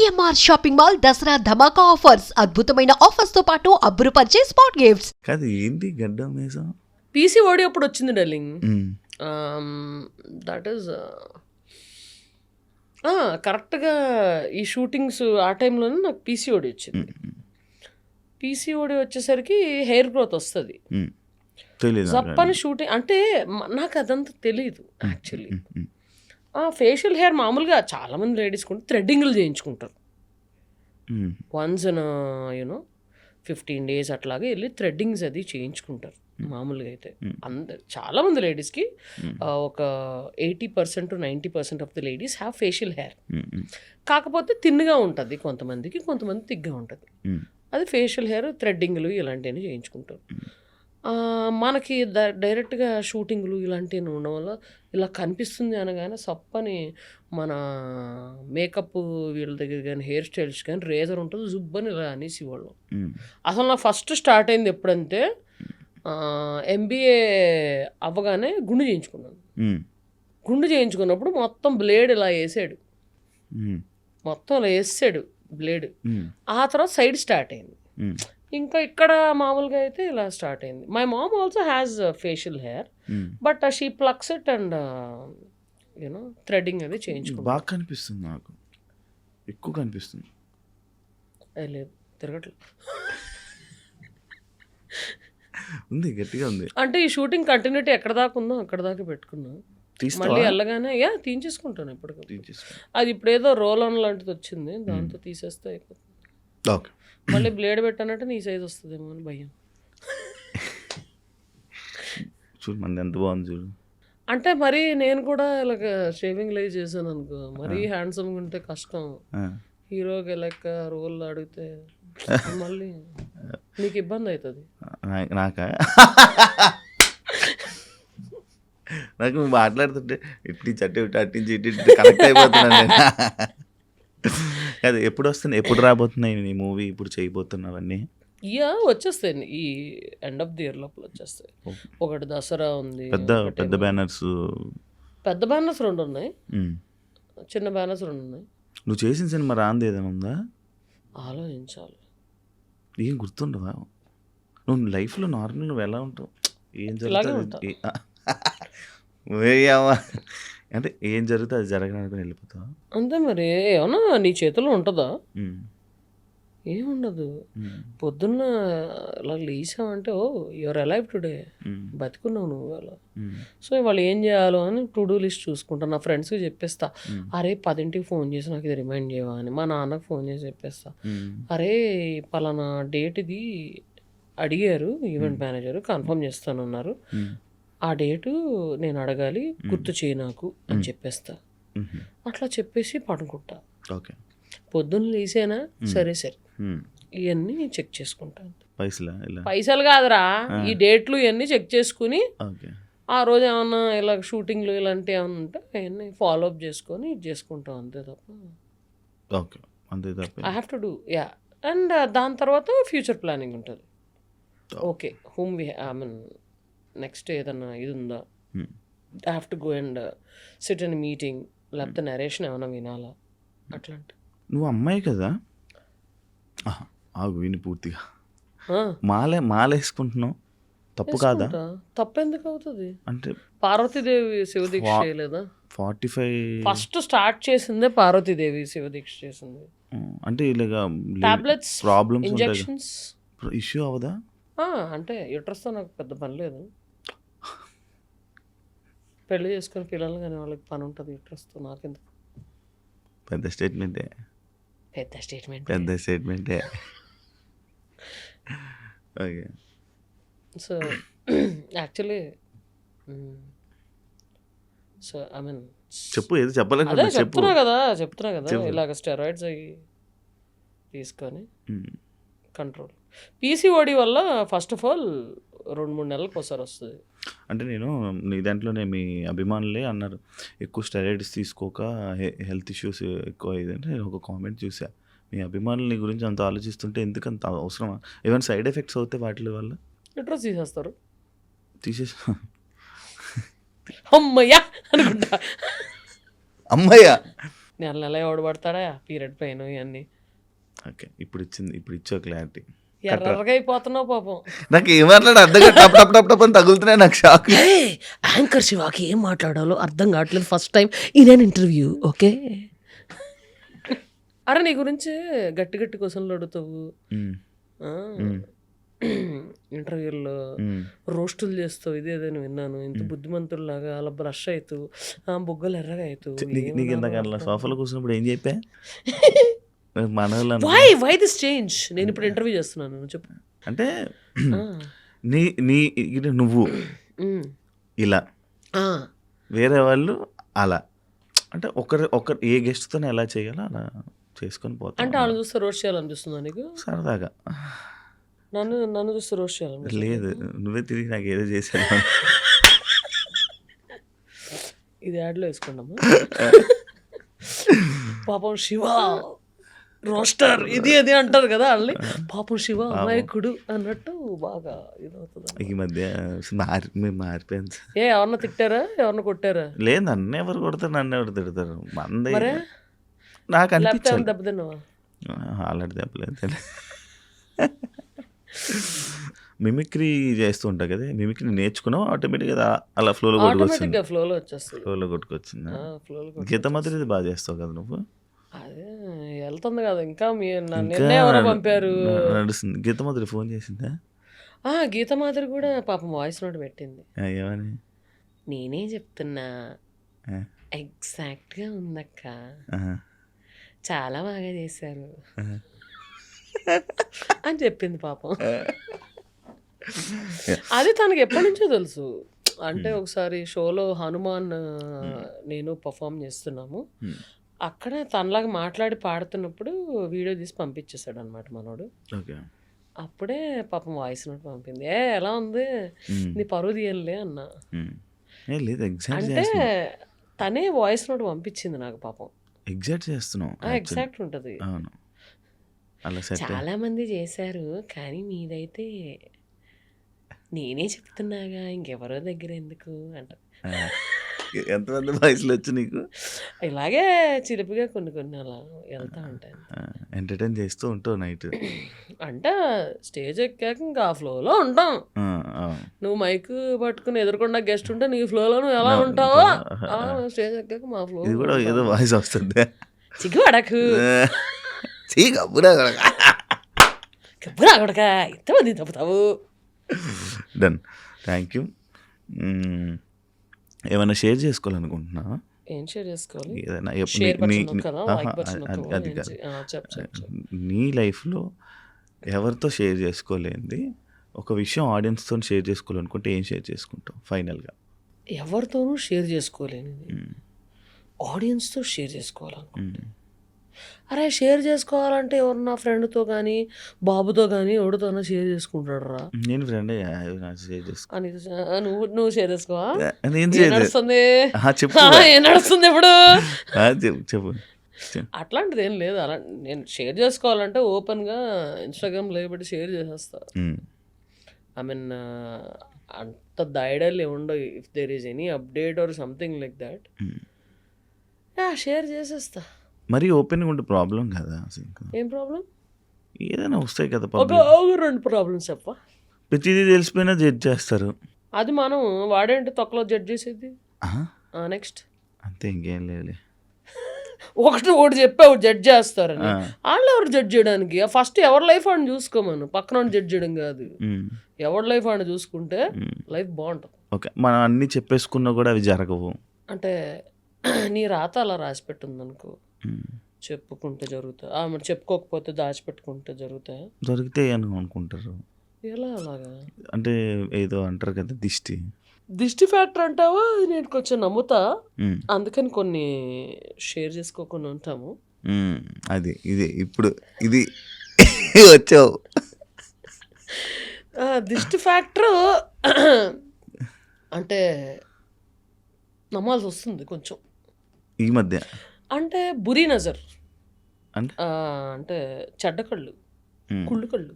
CMR shopping mall Dasara ధమాకా offers అద్భుతమైన offers తో పాటు అబ్బురుపరిచే స్పాట్ గిఫ్ట్స్. కాదు ఏంటి గడ్డం వేసాం పీసీఓడి అప్పుడు వచ్చింది డార్లింగ్. దట్ ఈస్ కరెక్ట్గా ఈ షూటింగ్స్ ఆ టైంలోనే నాకు పీసీఓడి వచ్చింది. పీసీఓడి వచ్చేసరికి హెయిర్ గ్రోత్ వస్తుంది. జప్పని షూటింగ్ అంటే నాకు అదంతా తెలియదు యాక్చువల్లీ. ఫేషియల్ హెయిర్ మామూలుగా చాలామంది లేడీస్ కూడా థ్రెడ్డింగ్లు చేయించుకుంటారు. వన్స్ ఇన్ యూనో 15 days అట్లాగే వెళ్ళి థ్రెడ్డింగ్స్ అది చేయించుకుంటారు మామూలుగా అయితే. చాలామంది లేడీస్కి ఒక 80% to 90% of the ladies have facial hair. కాకపోతే తిన్నుగా ఉంటుంది కొంతమందికి, కొంతమంది తిగ్గా ఉంటుంది. అది ఫేషియల్ హెయిర్ థ్రెడ్డింగ్లు ఇలాంటివన్నీ చేయించుకుంటారు. మనకి డైరెక్ట్గా షూటింగ్లు ఇలాంటివి ఉండడం వల్ల ఇలా కనిపిస్తుంది అనగానే సప్పని మన మేకప్ వీళ్ళ దగ్గర కానీ హెయిర్ స్టైల్స్ కానీ రేజర్ ఉంటుంది జుబ్బని ఇలా అనేసి వాళ్ళు. అసలు నా ఫస్ట్ స్టార్ట్ అయింది ఎప్పుడంటే ఎంబీఏ అవ్వగానే గుండు చేయించుకున్నాను. గుండు చేయించుకున్నప్పుడు మొత్తం బ్లేడ్ ఇలా వేసాడు, మొత్తం ఇలా వేసాడు బ్లేడ్. ఆ తర్వాత సైడ్ స్టార్ట్ అయింది. ఇంకా ఇక్కడ మామూలుగా అయితే ఇలా స్టార్ట్ అయింది. My mom also has facial hair, but she flux it and you know threading అది చేయించుకుంది. బాగా కనిపిస్తుంది, నాకు ఎక్కువ కనిపిస్తుంది. లేదు తిరగట్లేదు ఉంది, గట్టిగా ఉంది. అంటే ఈ షూటింగ్ కంటిన్యూటీ ఎక్కడ దాకా ఉందో అక్కడ దాకా పెట్టుకున్నా. మళ్ళీ వెళ్ళగానే తీయించేసుకుంటాను ఎప్పటికప్పుడు. అది ఇప్పుడు ఏదో రోల్ ఆన్ లాంటిది వచ్చింది, దాంతో తీసేస్తే అయిపోతుంది. ఓకే, మళ్ళీ బ్లేడ్ పెట్టానంటే నీ సైజ్ వస్తుందేమో అని భయం. చూడు మన ఎంత బాగుంది చూడు. అంటే మరి నేను కూడా ఇలాగ షేవింగ్ లైవ్ చేశాను అనుకో, మరీ హ్యాండ్సమ్గా ఉంటే కష్టం. హీరోకి లెక్క రోల్ అడిగితే మళ్ళీ నీకు ఇబ్బంది అవుతుంది. నాకు మాట్లాడుతుంటే ఇట్టి చట్టి అట్టించి ఇట్టి కనెక్ట్ అయిపోతున్నాను. అది ఎప్పుడు వస్తున్నాయి, ఎప్పుడు రాబోతున్నాయి నీ మూవీ? ఇప్పుడు చేయబోతున్నావన్నీ? వచ్చేస్తాయి ఈ ఎండ్ ఆఫ్ ది ఇయర్ లోపల వచ్చేస్తాయి. ఒకటి దసరా ఉంది, పెద్ద బ్యానర్స్. పెద్ద బ్యానర్స్ 2 ఉన్నాయి, చిన్న బ్యానర్స్ 2 ఉన్నాయి. నువ్వు చేసిన సినిమా రాంది ఏదైనా ఉందా? ఆలోచించాలి. ఏం గుర్తుండవా? నువ్వు లైఫ్లో నార్మల్ నువ్వు ఎలా ఉంటావు? ఏం జరుగుతుంది అంటే ఏం జరుగుతుంది అది జరగడానికి వెళ్ళిపోతావా అంతే. మరి ఏమన్నా నీ చేతిలో ఉంటుందా? ఏముండదు. పొద్దున్న ఇలా లేసావంటే ఓ యువర్ అలైవ్ టుడే, బతికున్నావు నువ్వు అలా. సో ఇవాళ ఏం చేయాలో అని టు డూ లిస్ట్ చూసుకుంటా. నా ఫ్రెండ్స్కి చెప్పేస్తా, అరే 10కి ఫోన్ చేసి నాకు ఇది రిమైండ్ చేయవా అని. మా నాన్నకు ఫోన్ చేసి చెప్పేస్తా, అరే పలానా డేట్ ఇది అడిగారు ఈవెంట్ మేనేజర్, కన్ఫర్మ్ చేస్తానన్నారు, ఆ డేటు నేను అడగాలి, గుర్తు చేయి నాకు అని చెప్పేస్తా. అట్లా చెప్పేసి పడుకుంటా. పొద్దున్న లేసేనా సరే సరే ఇవన్నీ చెక్ చేసుకుంటాను. పైసలు కాదురా, ఈ డేట్లు ఇవన్నీ చెక్ చేసుకుని ఆ రోజు ఏమన్నా ఇలా షూటింగ్లు ఇలాంటివి ఏమన్నా ఉంటే అవన్నీ ఫాలో అప్ చేసుకొని ఇది చేసుకుంటాం. అంతే తప్ప I have to do and దాని తర్వాత ఫ్యూచర్ ప్లానింగ్ ఉంటుంది. Okay hmm we I mean next ఏదన్నా ఇది ఉందా, I have to go and sit in meeting, లేకపోతే నరేషన్ ఏమైనా వినాలా అట్లాంటి. నువ్వు అమ్మాయి కదా, ఆగు విని పూర్తిగా. మాలేసుకుంటున్నావు, తప్పు కాదా? తప్పెందుకు అవుతుంది? అంటే పార్వతీదేవి శివదీక్ష చేయలేదా? 45 ఫస్ట్ స్టార్ట్ చేసిందే పార్వతీదేవి శివదీక్ష చేసింది. అంటే ఇలాగా టాబ్లెట్స్, ప్రాబ్లమ్స్, ఇంజెక్షన్స్ ఇష్యూ అవదా? అంటే యూట్రస్తో నాకు పెద్ద పని లేదు. పెళ్లి చేసుకుని పిల్లలు కానీ వాళ్ళకి పని ఉంటుంది యూట్రస్తో, నాకెందుకు? పెద్ద స్టేట్మెంటే. Okay. So actually so I mean చెప్పు, ఏదో చెప్పాలంటే చెప్తున్నా కదా ఇలాగ స్టెరాయిడ్స్ అవి తీసుకొని కంట్రోల్. పీసీఓడి వల్ల ఫస్ట్ ఆఫ్ ఆల్ 2-3 నెలలకు ఒకసారి వస్తుంది. అంటే నేను నీ దాంట్లోనే మీ అభిమానులే అన్నారు ఎక్కువ స్టెరాయిడ్స్ తీసుకోక హెల్త్ ఇష్యూస్ ఎక్కువ అయ్యిందంటే నేను ఒక కామెంట్ చూసా. మీ అభిమానుల గురించి అంత ఆలోచిస్తుంటే ఎందుకంత అవసరమా? ఏమైనా సైడ్ ఎఫెక్ట్స్ అవుతాయి వాటి వల్ల? యూట్రస్ తీసేస్తారు. అమ్మయ్యా అనుకుంటా. అమ్మయ్యా నెల నెల ఎవడు పడతాడా పీరియడ్ పెయిన్ ఇవన్నీ. ఓకే, ఇప్పుడు ఇచ్చా క్లారిటీ. ఎర్రగా అయిపోతున్నావు పాపం. నాకు ఏం మాట్లాడ అర్థం టప్ టప్ టప్ టప్ అని తగులుతున్నాయి, నాకు షాక్. యాంకర్ శివాకి ఏం మాట్లాడాలో అర్థం కావట్లేదు first time in interview. Okay, అరే నీ గురించి గట్టి గట్టి క్వశ్చన్లు అడుగుతావు ఇంటర్వ్యూల్లో, రోస్టులు చేస్తావు, ఇదేదని విన్నాను. ఇంత బుద్ధిమంతుల్లాగా అలా బ్రష్ అవుతావు, బుగ్గలు ఎర్రగా అవుతావు. నీకు ఇంతకన్నా సోఫాలో కూర్చున్నప్పుడు ఏం చెప్పా? Why this change? నేను ఇప్పుడు ఇంటర్వ్యూ చేస్తున్నాను, చెప్పు. అంటే నువ్వు ఇలా, వేరే వాళ్ళు అలా, అంటే ఒకరు ఏ గెస్ట్తో ఎలా చేయాలో అలా చేసుకొని పోతా. అంటే వాళ్ళు చూస్తే రోస్ట్ చేయాలనిపిస్తుందా నీకు? సరదాగా. నన్ను చూస్తే రోస్ట్ చేయాలి? లేదు, నువ్వే తిరిగి నాకు ఏదో చేశాను. ఇది యాడ్లో వేసుకున్నామా? పాపం శివ రోస్టర్ ఇది అది అంటారు కదా వాళ్ళని. పాపం శివ అమాయకుడు అన్నట్టు బాగా ఇదవుతుంది. ఈ మధ్య మేము మారిపోయాను. ఎవరన్నా తిట్టారా, ఎవరన్నా కొట్టారా? లేదు, నన్ను ఎవరు కొడతారు, నన్ను ఎవరు తిడతారు. మంది నాకు అనిపించింది. దెబ్బ తిన్నావా? ఆల్రెడీ దెబ్బలేదు. మిమిక్రీ చేస్తూ ఉంటా కదా, మిమిక్రీ నేర్చుకున్నావు ఆటోమేటిక్గా అలా ఫ్లోలో కొట్టుకొచ్చింది. ఫ్లోలో కొట్టుకొచ్చింది. గీత మాదిరి ఇది బాగా చేస్తావు కదా నువ్వు. అదే వెళ్తుంది కదా ఇంకా. నిన్నే ఎవరో పంపారు. నడుస్తుంది. గీత మాదిరి ఫోన్ చేసిందా? గీత మాదిరి కూడా పాపం వాయిస్ నోట్ పెట్టింది. ఏమని? నేనే చెప్తున్నా, ఎగ్జాక్ట్గా ఉందక్క, చాలా బాగా చేశారు అని చెప్పింది పాపం. అది తనకి ఎప్పటి నుంచో తెలుసు. అంటే ఒకసారి షోలో హనుమాన్ నేను పర్ఫామ్ చేస్తున్నాము, అక్కడ తనలాగా మాట్లాడి పాడుతున్నప్పుడు వీడియో తీసి పంపించేశాడు అనమాట మనోడు. అప్పుడే పాపం వాయిస్ నోట్ పంపింది. ఎలా ఉంది నీ పరువు తీయలే అన్నా. అంటే తనే వాయిస్ నోట్ పంపించింది నాకు పాపం. ఎగ్జాక్ట్ ఉంటుంది. చాలా మంది చేశారు కానీ మీదైతే నేనే చెప్తున్నాగా, ఇంకెవరో దగ్గర ఎందుకు అంట. ఎంతమంది వాయిస్లు వచ్చు నీకు? ఇలాగే చిలిపిగా కొన్ని అలా వెళ్తా ఉంటాను, ఎంటర్టైన్ చేస్తూ ఉంటావు నైట్. అంటే స్టేజ్ ఎక్కాక ఇంకా ఆ ఫ్లోలో ఉంటాం. నువ్వు మైక్ పట్టుకుని ఎదురుకుండా గెస్ట్ ఉంటే నీ ఫ్లోలో నువ్వు ఎలా ఉంటావో స్టేజ్ ఎక్కాక మా ఫ్లో. ఇది కూడా ఏదో వాయిస్ వస్తుంది. సిగ్గుపడకు, కొడక ఎంతమంది తప్పుతావు. Done, thank you. ఏమైనా షేర్ చేసుకోవాలనుకుంటున్నా? ఏం షేర్ చేసుకోవాలి? ఏదైనా అది కాదు, నీ లైఫ్లో ఎవరితో షేర్ చేసుకోలేంది ఒక విషయం ఆడియన్స్తో షేర్ చేసుకోవాలనుకుంటే ఏం షేర్ చేసుకుంటావు ఫైనల్గా? ఎవరితోనూ షేర్ చేసుకోలేనిది ఆడియన్స్తో షేర్ చేసుకోవాలనుకుంటే, అరే షేర్ చేసుకోవాలంటే ఎవరన్నా ఫ్రెండ్తో కానీ బాబుతో కానీ ఎవరితోనో షేర్ చేసుకుంటాడు రా. నేను ఫ్రెండ్ షేర్ చేసుకో. నువ్వు షేర్ చేసుకోవా? నడుస్తుంది ఏం నడుస్తుంది ఇప్పుడు? చెప్పు. అట్లాంటిది ఏం లేదు. అలా నేను షేర్ చేసుకోవాలంటే ఓపెన్గా ఇన్స్టాగ్రామ్ లేబట్టి షేర్ చేసేస్తా. ఐ మీన్ అంత దైడల్ ఉండవు. If there is any update or something like that share చేసేస్తా. మరి ఓపెన్గా ఉంటే ప్రాబ్లం కదా? ఏం ప్రాబ్లం? ఏదైనా వస్తాయి కదా. రెండు ప్రాబ్లమ్స్ చెప్ప. ప్రతిదీ తెలిసిపోయినా జడ్జ్ చేస్తారు. అది మనం వాడేంటి తొక్కలో జడ్జ్ చేసేది. నెక్స్ట్ అంతే, ఇంకేం లేదు. ఒకటి చెప్పావు జడ్జ్ చేస్తారని, వాళ్ళు ఎవరు జడ్జ్ చేయడానికి? ఫస్ట్ ఎవరి లైఫ్ అని చూసుకోమను, పక్కన జడ్జ్ చేయడం కాదు. ఎవరి లైఫ్ అని చూసుకుంటే లైఫ్ బాగుంటుంది. ఓకే, మనం అన్ని చెప్పేసుకున్నా కూడా అవి జరగవు. అంటే నీ రాత అలా రాసి పెట్టింది అనుకో, చెప్పుకుంటే జరుగుతాయి. మరి చెప్పుకోకపోతే దాచిపెట్టుకుంటే జరుగుతాయి అని అనుకుంటారు. ఎలా అలాగా? అంటే ఏదో అంటారు కదా, దిష్టి ఫ్యాక్టర్ అంటావా? నేను కొంచెం నమ్ముతా, అందుకని కొన్ని షేర్ చేసుకోకుండా ఉంటాము. అది ఇది ఇప్పుడు ఇది వచ్చావు. దిష్టి ఫ్యాక్టర్ అంటే నమ్మాల్సి వస్తుంది కొంచెం ఈ మధ్య. అంటే బురీ నజర్ అంటే చెడ్డ కళ్ళు, కుళ్ళు కళ్ళు.